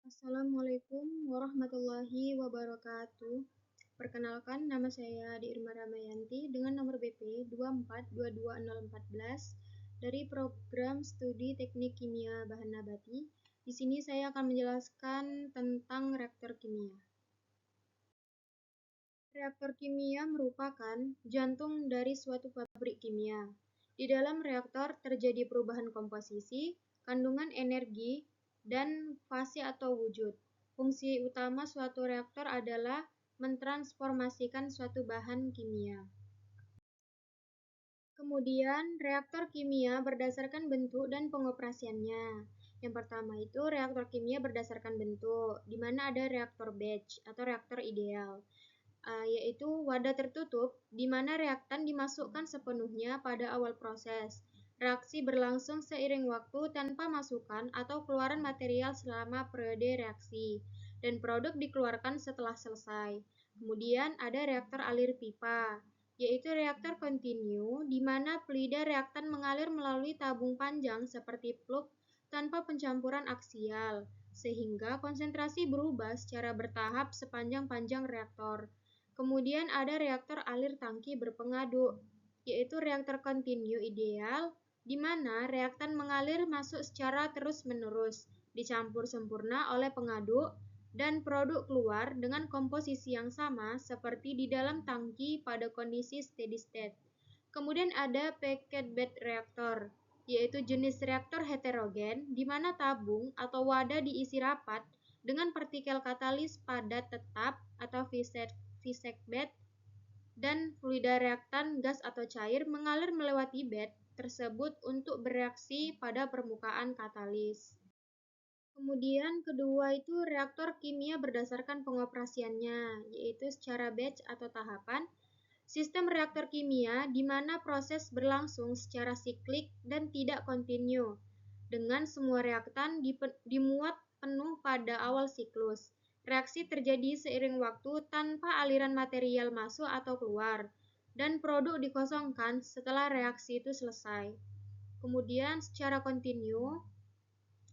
Assalamualaikum warahmatullahi wabarakatuh. Perkenalkan, nama saya Adi Irma Ramayanti dengan nomor BP 2422014 dari program studi Teknik Kimia Bahan Nabati. Di sini saya akan menjelaskan tentang reaktor kimia. Reaktor kimia merupakan jantung dari suatu pabrik kimia. Di dalam reaktor terjadi perubahan komposisi, kandungan energi, dan fase atau wujud. Fungsi utama suatu reaktor adalah mentransformasikan suatu bahan kimia. Kemudian, reaktor kimia berdasarkan bentuk dan pengoperasiannya. Yang pertama itu reaktor kimia berdasarkan bentuk, di mana ada reaktor batch atau reaktor ideal. Yaitu wadah tertutup di mana reaktan dimasukkan sepenuhnya pada awal proses. Reaksi berlangsung seiring waktu tanpa masukan atau keluaran material selama periode reaksi, dan produk dikeluarkan setelah selesai. Kemudian ada reaktor alir pipa, yaitu reaktor kontinu di mana fluida reaktan mengalir melalui tabung panjang seperti plug tanpa pencampuran aksial, sehingga konsentrasi berubah secara bertahap sepanjang panjang reaktor. Kemudian ada reaktor alir tangki berpengaduk, yaitu reaktor kontinu ideal, di mana reaktan mengalir masuk secara terus-menerus, dicampur sempurna oleh pengaduk, dan produk keluar dengan komposisi yang sama seperti di dalam tangki pada kondisi steady state. Kemudian ada packed bed reaktor, yaitu jenis reaktor heterogen, di mana tabung atau wadah diisi rapat dengan partikel katalis padat tetap atau Visek bed, dan fluida reaktan gas atau cair mengalir melewati bed tersebut untuk bereaksi pada permukaan katalis. Kemudian kedua itu reaktor kimia berdasarkan pengoperasiannya, yaitu secara batch atau tahapan. Sistem reaktor kimia di mana proses berlangsung secara siklik dan tidak kontinu, dengan semua reaktan dimuat penuh pada awal siklus. Reaksi terjadi seiring waktu tanpa aliran material masuk atau keluar, dan produk dikosongkan setelah reaksi itu selesai. Kemudian secara kontinu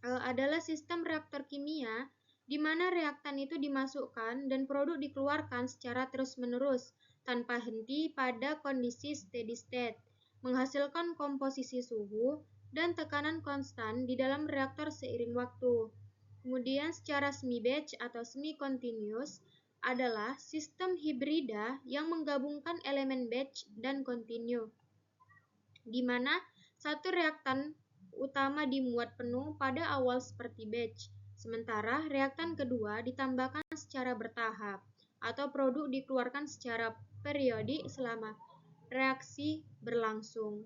adalah sistem reaktor kimia di mana reaktan itu dimasukkan dan produk dikeluarkan secara terus-menerus tanpa henti pada kondisi steady state, menghasilkan komposisi suhu dan tekanan konstan di dalam reaktor seiring waktu. Kemudian secara semi-batch atau semi-continuous adalah sistem hibrida yang menggabungkan elemen batch dan continue, di mana satu reaktan utama dimuat penuh pada awal seperti batch, sementara reaktan kedua ditambahkan secara bertahap atau produk dikeluarkan secara periodik selama reaksi berlangsung.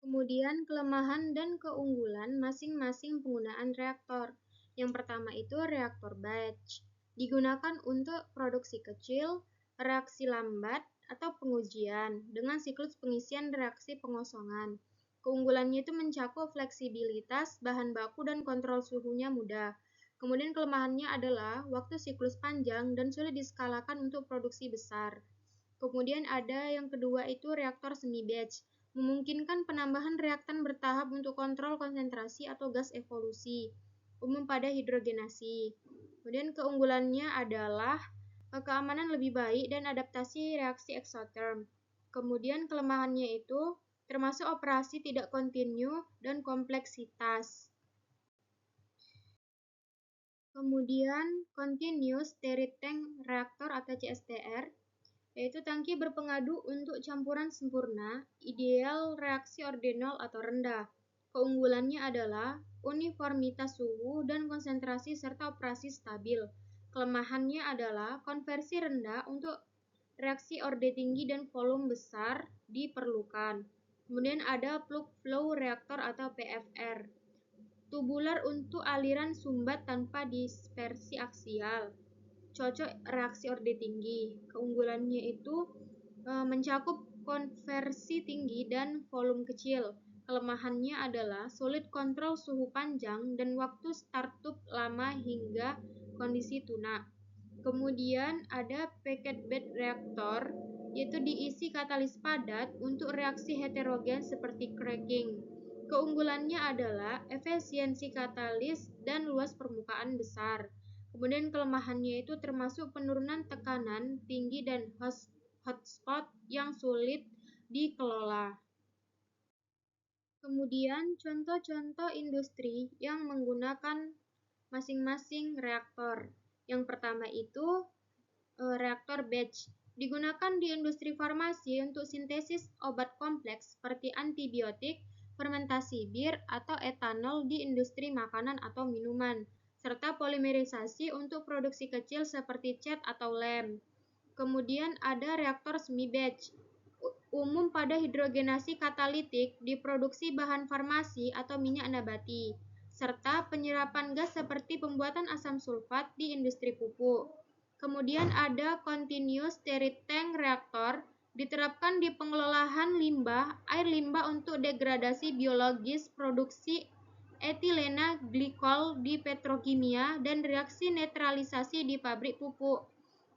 Kemudian kelemahan dan keunggulan masing-masing penggunaan reaktor. Yang pertama itu reaktor batch. Digunakan untuk produksi kecil, reaksi lambat, atau pengujian dengan siklus pengisian reaksi pengosongan. Keunggulannya itu mencakup fleksibilitas bahan baku dan kontrol suhunya mudah. Kemudian kelemahannya adalah waktu siklus panjang dan sulit diskalakan untuk produksi besar. Kemudian ada yang kedua itu reaktor semi batch, memungkinkan penambahan reaktan bertahap untuk kontrol konsentrasi atau gas evolusi, umum pada hidrogenasi. Kemudian keunggulannya adalah keamanan lebih baik dan adaptasi reaksi exotherm. Kemudian kelemahannya itu termasuk operasi tidak kontinu dan kompleksitas. Kemudian Continuous Stirred Tank Reactor atau CSTR, yaitu tangki berpengadu untuk campuran sempurna, ideal reaksi ordinal atau rendah. Keunggulannya adalah uniformitas suhu dan konsentrasi serta operasi stabil. Kelemahannya adalah konversi rendah untuk reaksi orde tinggi dan volume besar diperlukan. Kemudian ada plug flow reaktor atau PFR, tubular untuk aliran sumbat tanpa dispersi aksial, cocok reaksi orde tinggi. Keunggulannya itu mencakup konversi tinggi dan volume kecil. Kelemahannya adalah sulit kontrol suhu panjang dan waktu startup lama hingga kondisi tunak. Kemudian ada packed bed reaktor, yaitu diisi katalis padat untuk reaksi heterogen seperti cracking. Keunggulannya adalah efisiensi katalis dan luas permukaan besar. Kemudian kelemahannya itu termasuk penurunan tekanan tinggi dan hotspot yang sulit dikelola. Kemudian contoh-contoh industri yang menggunakan masing-masing reaktor. Yang pertama itu reaktor batch. Digunakan di industri farmasi untuk sintesis obat kompleks seperti antibiotik, fermentasi bir, atau etanol di industri makanan atau minuman, serta polimerisasi untuk produksi kecil seperti cat atau lem. Kemudian ada reaktor semi-batch, umum pada hidrogenasi katalitik di produksi bahan farmasi atau minyak nabati, serta penyerapan gas seperti pembuatan asam sulfat di industri pupuk. Kemudian ada continuous stirred tank reaktor, diterapkan di pengelolaan limbah, air limbah untuk degradasi biologis, produksi etilena glikol di petrokimia, dan reaksi netralisasi di pabrik pupuk.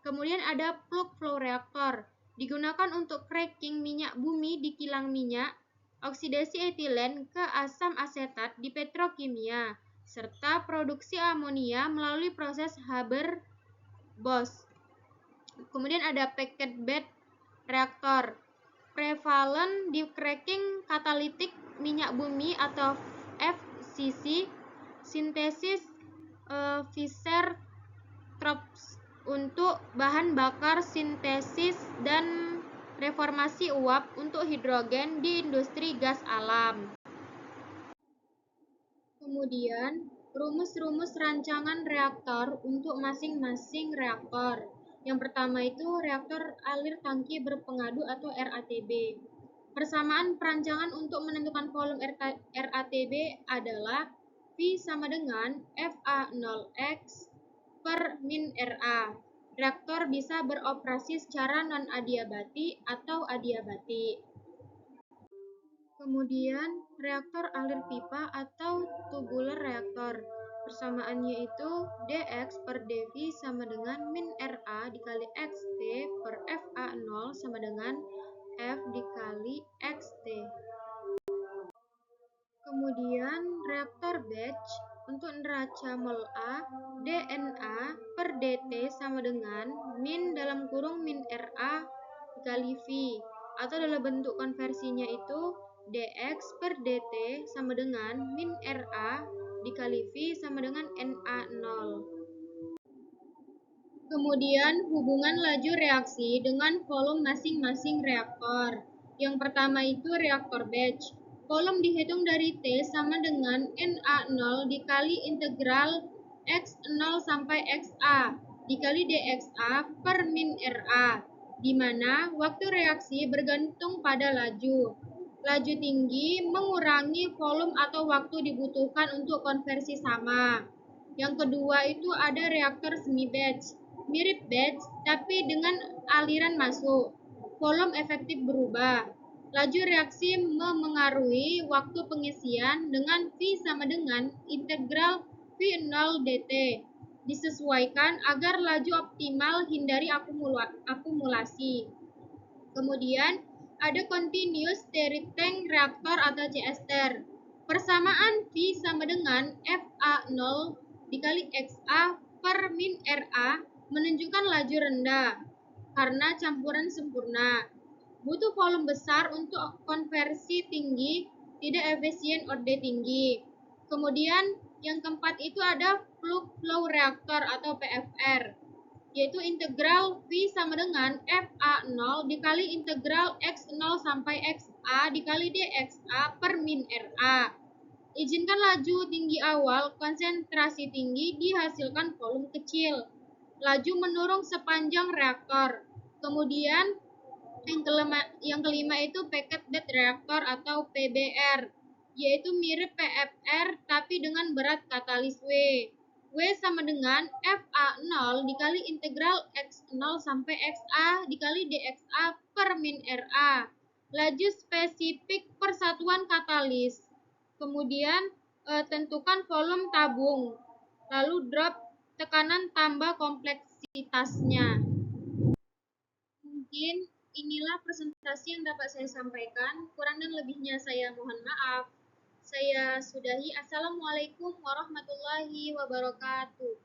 Kemudian ada plug flow reaktor, digunakan untuk cracking minyak bumi di kilang minyak, oksidasi etilen ke asam asetat di petrokimia, serta produksi amonia melalui proses Haber-Bosch. Kemudian ada packed bed reaktor, prevalent di cracking katalitik minyak bumi atau FCC, sintesis Fischer-Tropsch untuk bahan bakar sintesis dan reformasi uap untuk hidrogen di industri gas alam. Kemudian, rumus-rumus rancangan reaktor untuk masing-masing reaktor. Yang pertama itu reaktor alir tangki berpengadu atau RATB. Persamaan perancangan untuk menentukan volume RATB adalah V sama dengan FA0X per min RA. Reaktor bisa beroperasi secara non-adiabati atau adiabati. Kemudian, reaktor alir pipa atau tubular reaktor. Persamaannya itu dx per dV sama dengan min RA dikali XT per FA0 sama dengan F dikali XT. Kemudian, reaktor batch untuk neraca mol A, dNA per dt sama dengan min dalam kurung min RA dikali V, atau dalam bentuk konversinya itu dx per dt sama dengan min RA dikali V sama dengan NA0. Kemudian hubungan laju reaksi dengan volume masing-masing reaktor. Yang pertama itu reaktor batch. Volume dihitung dari T sama dengan NA0 dikali integral X0 sampai XA dikali dXA per min RA, di mana waktu reaksi bergantung pada laju. Laju tinggi mengurangi volume atau waktu dibutuhkan untuk konversi sama. Yang kedua itu ada reaktor semi-batch. Mirip batch, tapi dengan aliran masuk. Volume efektif berubah. Laju reaksi memengaruhi waktu pengisian dengan V sama dengan integral V0 dt. Disesuaikan agar laju optimal hindari akumulasi. Kemudian ada continuous stirred tank reaktor atau CSTR. Persamaan V sama dengan FA0 dikali XA per min RA menunjukkan laju rendah karena campuran sempurna. Butuh volume besar untuk konversi tinggi, tidak efisien orde tinggi. Kemudian yang keempat itu ada plug flow reaktor atau PFR, yaitu integral V sama dengan FA0 dikali integral X0 sampai XA dikali dXA per min RA. Izinkan laju tinggi awal, konsentrasi tinggi dihasilkan volume kecil. Laju menurun sepanjang reaktor. Kemudian yang kelima itu packed bed reaktor atau PBR, yaitu mirip PFR tapi dengan berat katalis W. W sama dengan FA0 dikali integral X0 sampai XA dikali dXA per min RA. Laju spesifik persatuan katalis. Kemudian tentukan volume tabung. Lalu drop tekanan tambah kompleksitasnya. Mungkin inilah presentasi yang dapat saya sampaikan. Kurang dan lebihnya saya mohon maaf. Saya sudahi. Assalamualaikum warahmatullahi wabarakatuh.